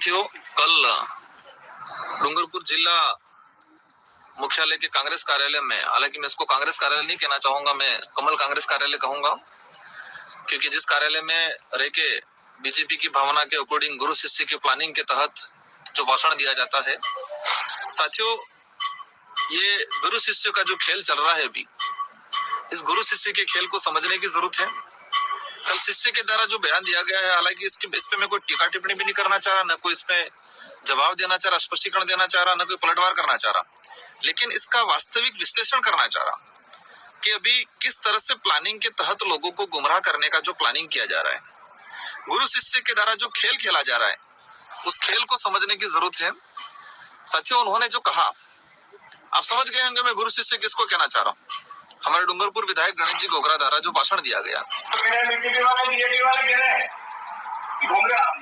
साथियों, कल डूंगरपुर जिला मुख्यालय के कांग्रेस कार्यालय में, हालांकि मैं इसको कांग्रेस कार्यालय नहीं कहना चाहूंगा, मैं कमल कांग्रेस कार्यालय कहूंगा, क्योंकि जिस कार्यालय में रह के बीजेपी की भावना के अकॉर्डिंग गुरु शिष्य की प्लानिंग के तहत जो भाषण दिया जाता है, साथियों ये गुरु शिष्य का जो खेल चल रहा है अभी, इस गुरु शिष्य के खेल को समझने की जरूरत है। कल शिष्य के द्वारा जो बयान दिया गया है, हालांकि इस पे मैं कोई टीका टिप्पणी भी नहीं करना चाह रहा, न कोई इस पे जवाब देना चाह रहा, स्पष्टीकरण देना चाह रहा, न कोई पलटवार करना चाह रहा, लेकिन इसका वास्तविक विश्लेषण करना चाह रहा कि अभी किस तरह से प्लानिंग के तहत लोगों को गुमराह करने का जो प्लानिंग किया जा रहा है, गुरु शिष्य के द्वारा जो खेल खेला जा रहा है, उस खेल को समझने की जरूरत है। साथियों, उन्होंने जो कहा, आप समझ गए होंगे मैं गुरु शिष्य किसको कहना चाह रहा हूँ। हमारे डूंगरपुर विधायक गणेश जी गोगरा द्वारा जो भाषण दिया गया,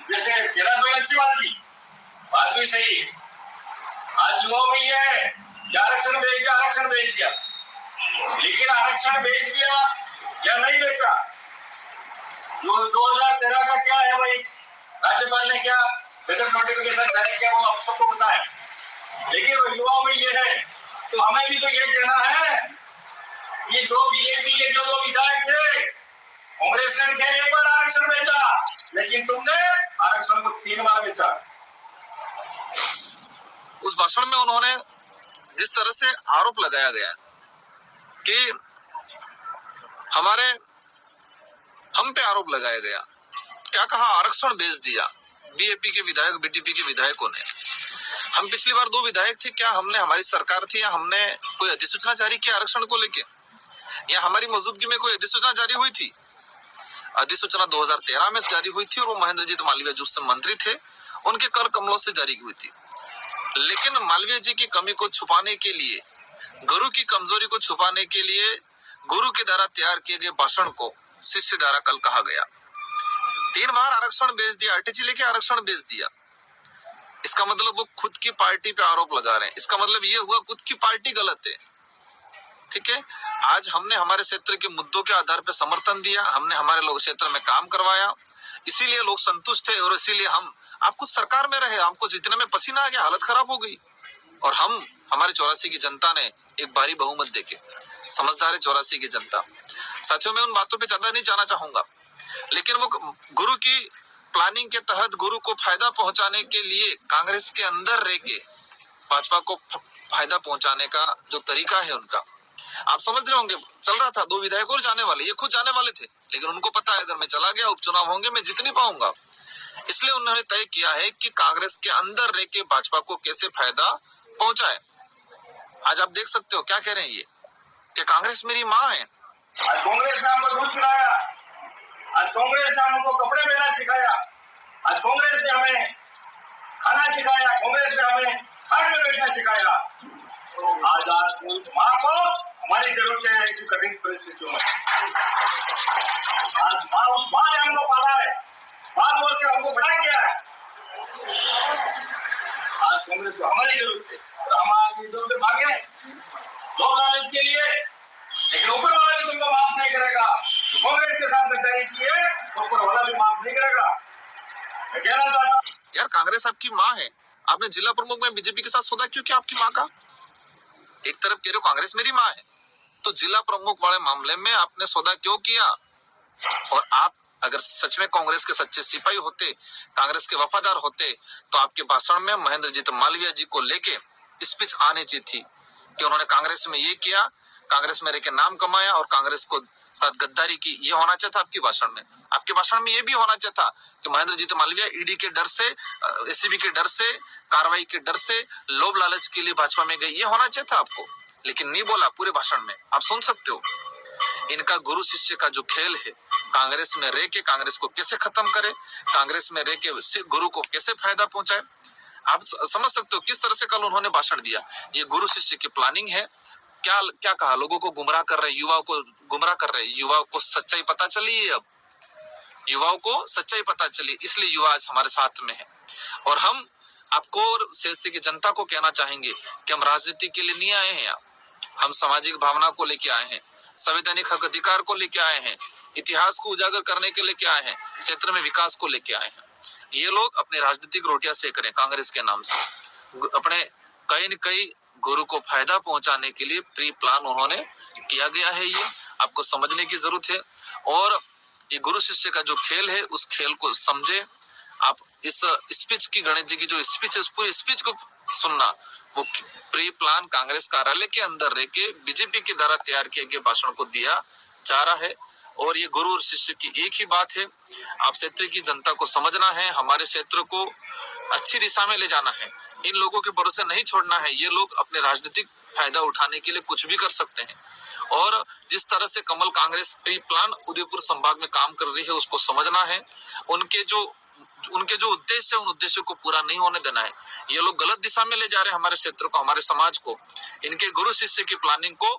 जैसे अच्छी बात भी सही है। आज युवाओं में यह है कि आरक्षण भेज दिया, लेकिन आरक्षण भेज दिया या नहीं बेचा, जो 2013 का क्या है भाई, राज्यपाल ने क्या गजट नोटिफिकेशन जारी किया, वो आप सबको पता है। लेकिन युवाओं में ये है, तो हमें भी तो ये कहना है, ये जो बीजेपी के जो विधायक थे, कांग्रेस ने केवल एक बार आरक्षण बेचा, लेकिन तुमने आरक्षण को 3 बार बेचा। उस भाषण में उन्होंने जिस तरह से आरोप लगाया गया कि हम पे आरोप लगाया गया, क्या कहा, आरक्षण बेच दिया बीएपी के विधायक, बीटीपी के विधायकों ने। हम पिछली बार 2 विधायक थे, क्या हमने, हमारी सरकार थी, या हमने कोई अधिसूचना जारी की आरक्षण को लेके, या हमारी मौजूदगी में कोई अधिसूचना जारी हुई थी? अधिसूचना 2013 में जारी हुई थी और वो महेंद्रजीत मालवीय जो उससे मंत्री थे, उनके कर कमलों से जारी हुई थी। लेकिन मालवीय जी की कमी को छुपाने के लिए, गुरु की कमजोरी को छुपाने के लिए, गुरु के द्वारा तैयार किए गए भाषण को शिष्य द्वारा कल कहा गया 3 बार आरक्षण बेच दिया, आरटीजी लेके आरक्षण बेच दिया। इसका मतलब वो खुद की पार्टी पे आरोप लगा रहे हैं। इसका मतलब ये हुआ खुद की पार्टी गलत है। ठीक है, आज हमने हमारे क्षेत्र के मुद्दों के आधार पर समर्थन दिया, हमने हमारे लोग क्षेत्र में काम करवाया, इसीलिए लोग संतुष्ट है और इसीलिए हम आपको सरकार में रहे, हमको जीतने में पसीना आ गया, हालत खराब हो गई, और हम, हमारे 84 की जनता ने एक भारी बहुमत देके, समझदार है 84 की जनता। साथियों, मैं उन बातों पे ज्यादा नहीं जाना चाहूंगा, लेकिन वो गुरु की प्लानिंग के तहत गुरु को फायदा पहुंचाने के लिए कांग्रेस के अंदर रह के भाजपा को फायदा पहुंचाने का जो तरीका है उनका, आप समझ रहे होंगे। चल रहा था 2 विधायक और जाने वाले, ये खुद जाने वाले थे, लेकिन उनको पता है अगर मैं चला गया, उपचुनाव होंगे, मैं जीत नहीं पाऊंगा, इसलिए उन्होंने तय किया है कि कांग्रेस के अंदर रह के भाजपा को कैसे फायदा पहुंचाए। आज आप देख सकते हो क्या कह रहे हैं ये, कि कांग्रेस मेरी माँ है। आज कांग्रेस ने हमको दूध पिलाया, आज कांग्रेस ने हमको कपड़े पहना सिखाया, आज कांग्रेस ने हमें खाना सिखाया, कांग्रेस ने हमें हाथ में बैठना सिखाया। आज उस माँ को हमारी जरूरत है ऐसी कठिन परिस्थितियों में। आज उस माँ ने हमको पाला है, बाल बोल के हमको बड़ा किया है। आज कांग्रेस को हमारी जरूरत है, और हम आज इधर उधर भागे लोग लालच के लिए, लेकिन ऊपर वाला भी तुमको माफ नहीं करेगा। कांग्रेस के साथ गद्दारी की है, ऊपर वाला भी माफ नहीं करेगा। मैं कहना चाहता हूँ, यार कांग्रेस आपकी माँ है, आपने जिला प्रमुख में बीजेपी के साथ सौदा क्यों किया आपकी माँ का? एक तरफ कह रहे हो कांग्रेस मेरी माँ है, तो जिला प्रमुख वाले मामले में आपने सौदा क्यों किया? और आप अगर सच में कांग्रेस के सच्चे सिपाही होते, कांग्रेस के वफादार होते, तो आपके भाषण में महेंद्रजीत मालवीय जी को लेके स्पीच आनी चाहिए थी कि उन्होंने कांग्रेस में ये किया, कांग्रेस में रह के नाम कमाया और कांग्रेस को साथ गद्दारी की, ये होना चाहिए था आपके भाषण में। आपके भाषण में ये भी होना चाहिए था कि महेंद्रजीत मालवीय ईडी के डर से, एसीबी के डर से, कार्रवाई के डर से, लोभ लालच के लिए भाजपा में गए, ये होना चाहिए था आपको, लेकिन नहीं बोला पूरे भाषण में। आप सुन सकते हो इनका गुरु शिष्य का जो खेल है, कांग्रेस में रह के कांग्रेस को कैसे खत्म करे, कांग्रेस में रह के गुरु को कैसे फायदा पहुंचाए। आप समझ सकते हो किस तरह से कल उन्होंने भाषण दिया। ये गुरु शिष्य की प्लानिंग है। क्या क्या कहा, लोगों को गुमराह कर रहे, युवाओं को गुमराह कर रहे, युवाओं को सच्चाई पता चली है, अब युवाओं को सच्चाई पता चली, इसलिए युवा आज हमारे साथ में है। और हम आपको और क्षेत्र की जनता को कहना चाहेंगे कि हम राजनीति के लिए नहीं आए हैं, हम सामाजिक भावना को लेके आए हैं, संवैधानिक हक अधिकार को लेके आए हैं, इतिहास को उजागर करने के लेके आए हैं, क्षेत्र में विकास को लेके आए हैं। ये लोग अपनी राजनीतिक रोटियां सेक रहे हैं कांग्रेस के नाम से। अपने कहीं न कहीं गुरु को फायदा पहुंचाने के लिए प्री प्लान उन्होंने किया गया है। ये आपको समझने की जरूरत है। और ये गुरु शिष्य का जो खेल है उस खेल को समझे। आप इस स्पीच की, गणेश जी की जो स्पीच है उस पूरी स्पीच को सुनना। वो प्री प्लान कांग्रेस कार्यालय के अंदर रह के बीजेपी के द्वारा तैयार किए गए भाषण को दिया जा रहा है। और ये गुरु और शिष्य की एक ही बात है, आप क्षेत्र की जनता को समझना है, हमारे क्षेत्र को अच्छी दिशा में ले जाना है। इन लोगों के भरोसे नहीं छोड़ना है। ये लोग अपने राजनीतिक फायदा उठाने के लिए कुछ भी कर सकते हैं। और जिस तरह से कमल कांग्रेस प्री प्लान उदयपुर संभाग में काम कर रही है उसको समझना है। उनके जो उद्देश्य है उन उद्देश्यों को पूरा नहीं होने देना है। ये लोग गलत दिशा में ले जा रहे हैं हमारे क्षेत्र को, हमारे समाज को। इनके गुरु शिष्य की प्लानिंग को